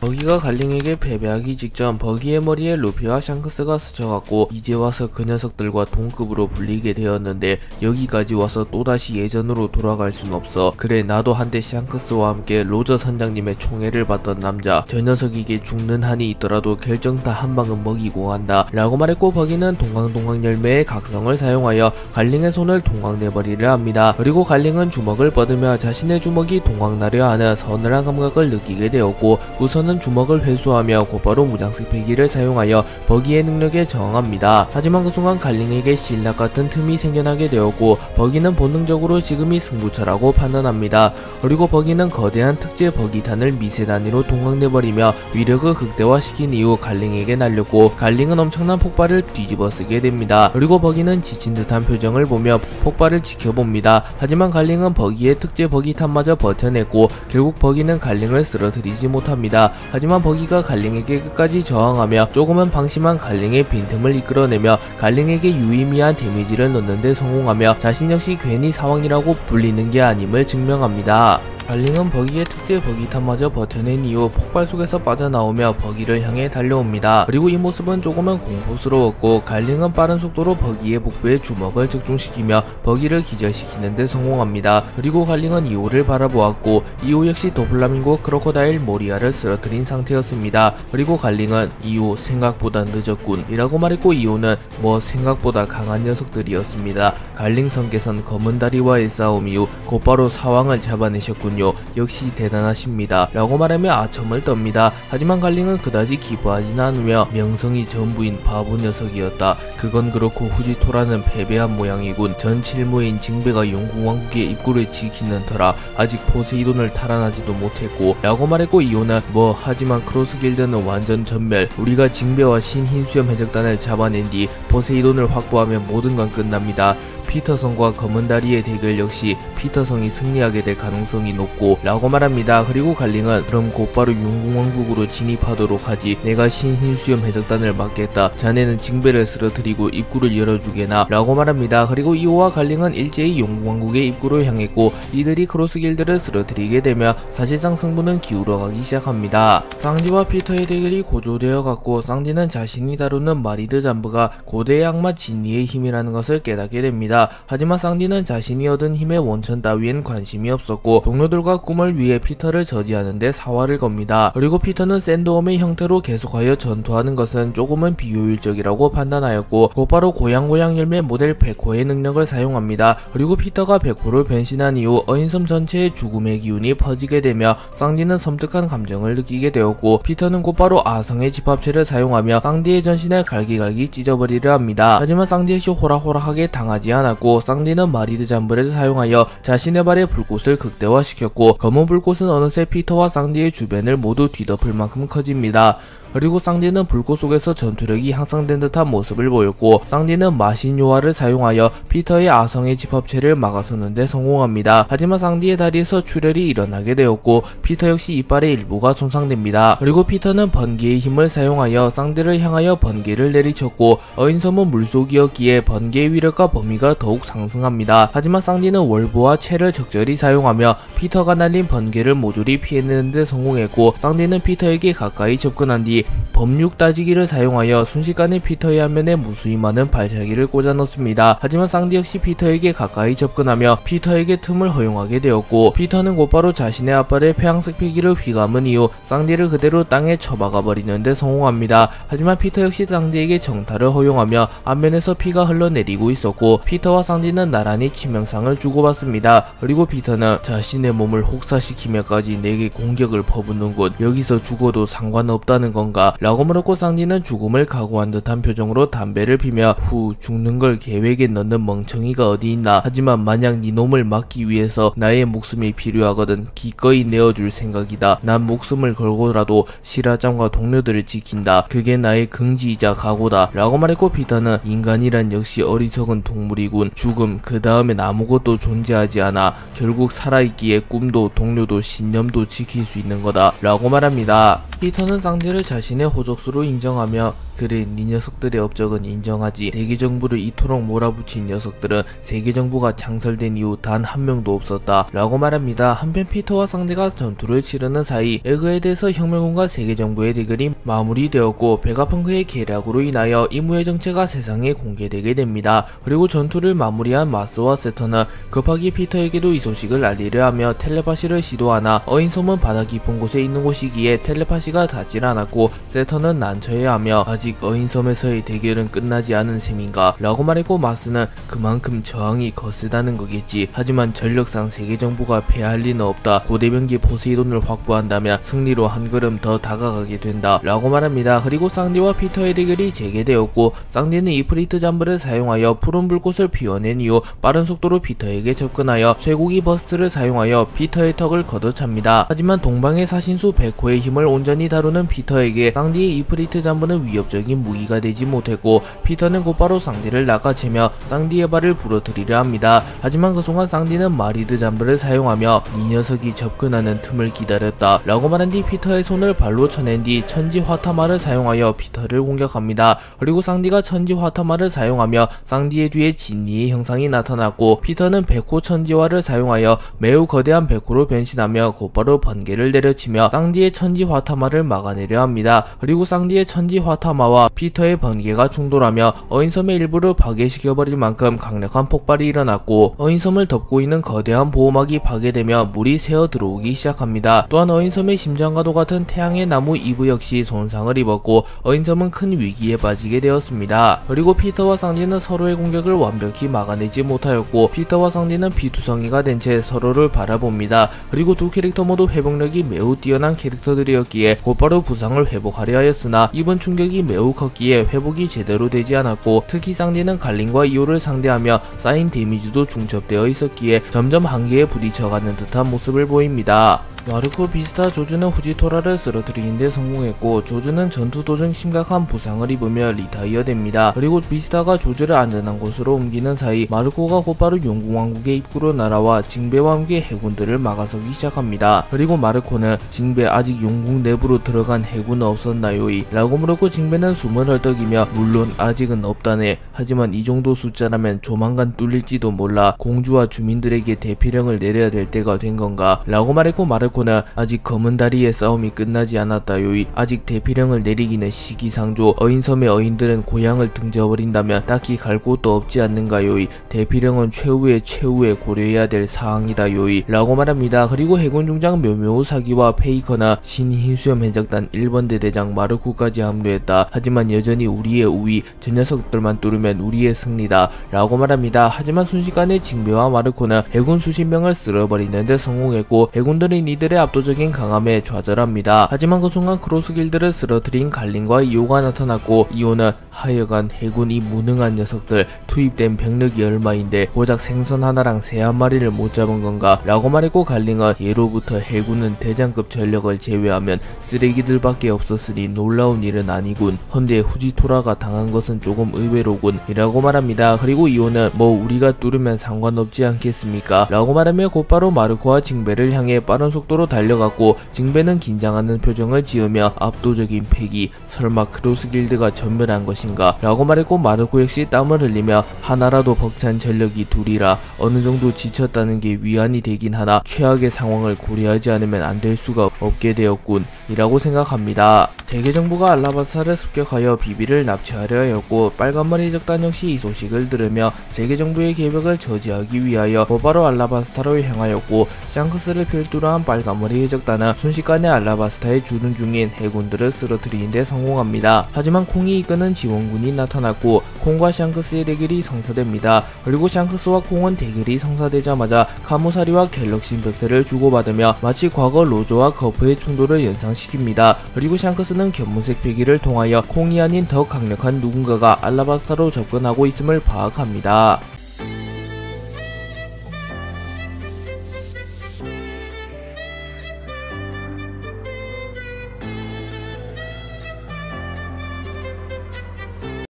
버기가 갈링에게 패배하기 직전 버기의 머리에 루피와 샹크스가 스쳐갔고 이제 와서 그 녀석들과 동급으로 불리게 되었는데 여기까지 와서 또다시 예전으로 돌아갈 순 없어. 그래 나도 한때 샹크스와 함께 로저 선장님의 총애를 받던 남자. 저 녀석에게 죽는 한이 있더라도 결정타 한 방은 먹이고 간다 라고 말했고 버기는 동강동강 열매의 각성을 사용하여 갈링의 손을 동강내버리려 합니다. 그리고 갈링은 주먹을 뻗으며 자신의 주먹이 동강나려 하는 서늘한 감각을 느끼게 되었고 우선은 주먹을 회수하며 곧바로 무장색 패기를 사용하여 버기의 능력에 저항합니다. 하지만 그 순간 갈링에게 신락 같은 틈이 생겨나게 되었고 버기는 본능적으로 지금이 승부처라고 판단합니다. 그리고 버기는 거대한 특제 버기탄을 미세 단위로 동강내버리며 위력을 극대화시킨 이후 갈링에게 날렸고 갈링은 엄청난 폭발을 뒤집어 쓰게 됩니다. 그리고 버기는 지친 듯한 표정을 보며 폭발을 지켜봅니다. 하지만 갈링은 버기의 특제 버기탄마저 버텨냈고 결국 버기는 갈링을 쓰러뜨리지 못합니다. 하지만 버기가 갈링에게 끝까지 저항하며 조금은 방심한 갈링의 빈틈을 이끌어내며 갈링에게 유의미한 데미지를 넣는데 성공하며 자신 역시 괜히 사왕이라고 불리는 게 아님을 증명합니다. 갈링은 버기의 특제 버기탄마저 버텨낸 이후 폭발 속에서 빠져나오며 버기를 향해 달려옵니다. 그리고 이 모습은 조금은 공포스러웠고 갈링은 빠른 속도로 버기의 복부에 주먹을 적중시키며 버기를 기절시키는데 성공합니다. 그리고 갈링은 이오를 바라보았고 이오 역시 도플라밍고 크로코다일 모리아를 쓰러뜨린 상태였습니다. 그리고 갈링은 이오 생각보다 늦었군 이라고 말했고 이오는 뭐 생각보다 강한 녀석들이었습니다. 갈링 성께선 검은 다리와의 싸움 이후 곧바로 사왕을 잡아내셨군요. 역시 대단하십니다 라고 말하며 아첨을 떱니다. 하지만 갈링은 그다지 기뻐하진 않으며 명성이 전부인 바보 녀석이었다. 그건 그렇고 후지토라는 패배한 모양이군. 전 칠무인 징베가 용궁왕국의 입구를 지키는 터라 아직 포세이돈을 탈환하지도 못했고 라고 말했고 이오는 뭐 하지만 크로스길드는 완전 전멸. 우리가 징베와 신흰수염 해적단을 잡아낸 뒤 포세이돈을 확보하면 모든 건 끝납니다. 피터성과 검은다리의 대결 역시 피터성이 승리하게 될 가능성이 높고 라고 말합니다. 그리고 갈링은 그럼 곧바로 용궁왕국으로 진입하도록 하지. 내가 신흰수염 해적단을 맡겠다. 자네는 징베를 쓰러뜨리고 입구를 열어주게나 라고 말합니다. 그리고 이오와 갈링은 일제히 용궁왕국의 입구로 향했고 이들이 크로스길드를 쓰러뜨리게 되며 사실상 승부는 기울어가기 시작합니다. 쌍디와 피터의 대결이 고조되어 갔고 쌍디는 자신이 다루는 마리드 잠브가 고대의 악마 진리의 힘이라는 것을 깨닫게 됩니다. 하지만 쌍디는 자신이 얻은 힘의 원천 따위엔 관심이 없었고 동료들과 꿈을 위해 피터를 저지하는데 사활을 겁니다. 그리고 피터는 샌드웜의 형태로 계속하여 전투하는 것은 조금은 비효율적이라고 판단하였고 곧바로 고양고양 열매 모델 백호의 능력을 사용합니다. 그리고 피터가 백호로 변신한 이후 어인섬 전체에 죽음의 기운이 퍼지게 되며 쌍디는 섬뜩한 감정을 느끼게 되었고 피터는 곧바로 아성의 집합체를 사용하며 쌍디의 전신을 갈기갈기 찢어버리려 합니다. 하지만 쌍디 역시 호락호락하게 당하지 않았고 쌍디는 마리드 잠브를 사용하여 자신의 발에 불꽃을 극대화시켰고 검은 불꽃은 어느새 피터와 쌍디의 주변을 모두 뒤덮을 만큼 커집니다. 그리고 쌍디는 불꽃 속에서 전투력이 향상된 듯한 모습을 보였고 쌍디는 마신요화를 사용하여 피터의 아성의 집합체를 막아서는데 성공합니다. 하지만 쌍디의 다리에서 출혈이 일어나게 되었고 피터 역시 이빨의 일부가 손상됩니다. 그리고 피터는 번개의 힘을 사용하여 쌍디를 향하여 번개를 내리쳤고 어인섬은 물속이었기에 번개의 위력과 범위가 더욱 상승합니다. 하지만 쌍디는 월보와 채를 적절히 사용하며 피터가 날린 번개를 모조리 피해내는데 성공했고 쌍디는 피터에게 가까이 접근한 뒤 법육 따지기를 사용하여 순식간에 피터의 안면에 무수히 많은 발차기를 꽂아 넣습니다. 하지만 쌍디 역시 피터에게 가까이 접근하며 피터에게 틈을 허용하게 되었고 피터는 곧바로 자신의 앞발에 폐양색 피기를 휘감은 이후 쌍디를 그대로 땅에 처박아 버리는데 성공합니다. 하지만 피터 역시 쌍디에게 정타를 허용하며 안면에서 피가 흘러내리고 있었고 피터와 쌍디는 나란히 치명상을 주고받습니다. 그리고 피터는 자신의 몸을 혹사시키며까지 내게 공격을 퍼붓는군. 여기서 죽어도 상관없다는 건가? 라고 물었고 쌍디는 죽음을 각오한 듯한 표정으로 담배를 피며 후 죽는 걸 계획에 넣는 멍청이가 어디 있나. 하지만 만약 네 놈을 막기 위해서 나의 목숨이 필요하거든 기꺼이 내어줄 생각이다. 난 목숨을 걸고라도 시라짱과 동료들을 지킨다. 그게 나의 긍지이자 각오다 라고 말했고 피터는 인간이란 역시 어리석은 동물이군. 죽음 그 다음엔 아무것도 존재하지 않아. 결국 살아있기에 꿈도 동료도 신념도 지킬 수 있는 거다 라고 말합니다. 피터는 쌍디를 자신의 호적수로 인정하며 그래 네 녀석들의 업적은 인정하지. 세계정부를 이토록 몰아붙인 녀석들은 세계정부가 창설된 이후 단 한 명도 없었다 라고 말합니다. 한편 피터와 상대가 전투를 치르는 사이 에그에 대해서 혁명군과 세계정부의 대결이 마무리되었고 베가펑크의 계략으로 인하여 이무의 정체가 세상에 공개되게 됩니다. 그리고 전투를 마무리한 마스와 세터는 급하게 피터에게도 이 소식을 알리려 하며 텔레파시를 시도하나 어인섬은 바다 깊은 곳에 있는 곳이기에 텔레파시가 닿질 않았고 세터는 난처해하며 아직 어인섬에서의 대결은 끝나지 않은 셈인가 라고 말했고 마스는 그만큼 저항이 거세다는 거겠지. 하지만 전력상 세계정부가 패할 리는 없다. 고대병기 포세이돈을 확보한다면 승리로 한 걸음 더 다가가게 된다 라고 말합니다. 그리고 쌍디와 피터의 대결이 재개되었고 쌍디는 이프리트 잠브를 사용하여 푸른 불꽃을 피워낸 이후 빠른 속도로 피터에게 접근하여 쇠고기 버스트를 사용하여 피터의 턱을 걷어찹니다. 하지만 동방의 사신수 백호의 힘을 온전히 다루는 피터에게 쌍디의 이프리트 잠브는 위협적인 무기가 되지 못했고 피터는 곧바로 쌍디를 낚아채며 쌍디의 발을 부러뜨리려 합니다. 하지만 그 순간 쌍디는 마리드 잠브를 사용하며 이 녀석이 접근하는 틈을 기다렸다 라고 말한 뒤 피터의 손을 발로 쳐낸 뒤 천지 화타마를 사용하여 피터를 공격합니다. 그리고 쌍디가 천지 화타마를 사용하며 쌍디의 뒤에 진리의 형상이 나타났고 피터는 백호 천지화를 사용하여 매우 거대한 백호로 변신하며 곧바로 번개를 내려치며 쌍디의 천지 화타마를 막아내려 합니다. 그리고 쌍디의 천지 화타마와 피터의 번개가 충돌하며 어인섬의 일부를 파괴시켜버릴 만큼 강력한 폭발이 일어났고 어인섬을 덮고 있는 거대한 보호막이 파괴되며 물이 새어 들어오기 시작합니다. 또한 어인섬의 심장과도 같은 태양의 나무 이브 역시 손상을 입었고 어인섬은 큰 위기에 빠지게 되었습니다. 그리고 피터와 쌍디는 서로의 공격을 완벽히 막아내지 못하였고 피터와 쌍디는 피투성이가 된 채 서로를 바라봅니다. 그리고 두 캐릭터 모두 회복력이 매우 뛰어난 캐릭터들이었기에 곧바로 부상을 회복하려 하였으나 입은 충격이 매우 컸기에 회복이 제대로 되지 않았고 특히 쌍디는 갈린과 이오를 상대하며 쌓인 데미지도 중첩되어 있었기에 점점 한계에 부딪혀가는 듯한 모습을 보입니다. 마르코 비스타 조주는 후지토라를 쓰러뜨리는데 성공했고 조주는 전투 도중 심각한 부상을 입으며 리타이어 됩니다. 그리고 비스타가 조주를 안전한 곳으로 옮기는 사이 마르코가 곧바로 용궁왕국의 입구로 날아와 징베와 함께 해군들을 막아서기 시작합니다. 그리고 마르코는 징베 아직 용궁 내부로 들어간 해군은 없었나요이? 라고 물었고 징베는 숨을 헐떡이며 물론 아직은 없다네. 하지만 이 정도 숫자라면 조만간 뚫릴지도 몰라. 공주와 주민들에게 대피령을 내려야 될 때가 된 건가? 라고 말했고 마르코는 아직 검은 다리의 싸움이 끝나지 않았다요이. 아직 대피령을 내리기는 시기상조. 어인섬의 어인들은 고향을 등져버린다면 딱히 갈 곳도 없지 않는가요이. 대피령은 최후의 고려해야 될 사항이다요이. 라고 말합니다. 그리고 해군 중장 묘묘우 사기와 페이커나 신흰수염 해적단 1번대 대장 마르코까지 합류했다. 하지만 여전히 우리의 우위. 저 녀석들만 뚫으면 우리의 승리다. 라고 말합니다. 하지만 순식간에 징베와 마르코는 해군 수십 명을 쓸어버리는데 성공했고 해군들은 이들의 압도적인 강함에 좌절합니다. 하지만 그 순간 크로스 길드를 쓰러뜨린 갈린과 이오가 나타났고 이오는 하여간 해군이 무능한 녀석들, 투입된 병력이 얼마인데 고작 생선 하나랑 새 한 마리를 못 잡은 건가? 라고 말했고 갈린은 예로부터 해군은 대장급 전력을 제외하면 쓰레기들밖에 없었으니 놀라운 일은 아니군. 헌데 후지토라가 당한 것은 조금 의외로군. 이라고 말합니다. 그리고 이오는 뭐 우리가 뚫으면 상관없지 않겠습니까? 라고 말하며 곧바로 마르코와 징베를 향해 빠른 속도로 달려갔고 징베는 긴장하는 표정을 지으며 압도적인 패기, 설마 크로스 길드가 전멸한 것인가? 라고 말했고 마르코 역시 땀을 흘리며 하나라도 벅찬 전력이 둘이라 어느 정도 지쳤다는 게 위안이 되긴 하나 최악의 상황을 고려하지 않으면 안 될 수가 없게 되었군. 이라고 생각합니다. 세계정부가 알라바스타를 습격하여 비비를 납치하려 하였고 빨간머리 해적단 역시 이 소식을 들으며 세계정부의 계획을 저지하기 위하여 곧바로 알라바스타로 향하였고 샹크스를 필두로 한 빨간머리 해적단은 순식간에 알라바스타에 주둔 중인 해군들을 쓰러뜨리는데 성공합니다. 하지만 콩이 이끄는 지원군이 나타났고 콩과 샹크스의 대결이 성사됩니다. 그리고 샹크스와 콩은 대결이 성사되자마자 카무사리와 갤럭시 임팩트를 주고받으며 마치 과거 로저와 거프의 충돌을 연상시킵니다. 그리고 샹크스는 견문색 패기를 통하여 콩이 아닌 더 강력한 누군가가 알라바스타로 접근하고 있음을 파악합니다.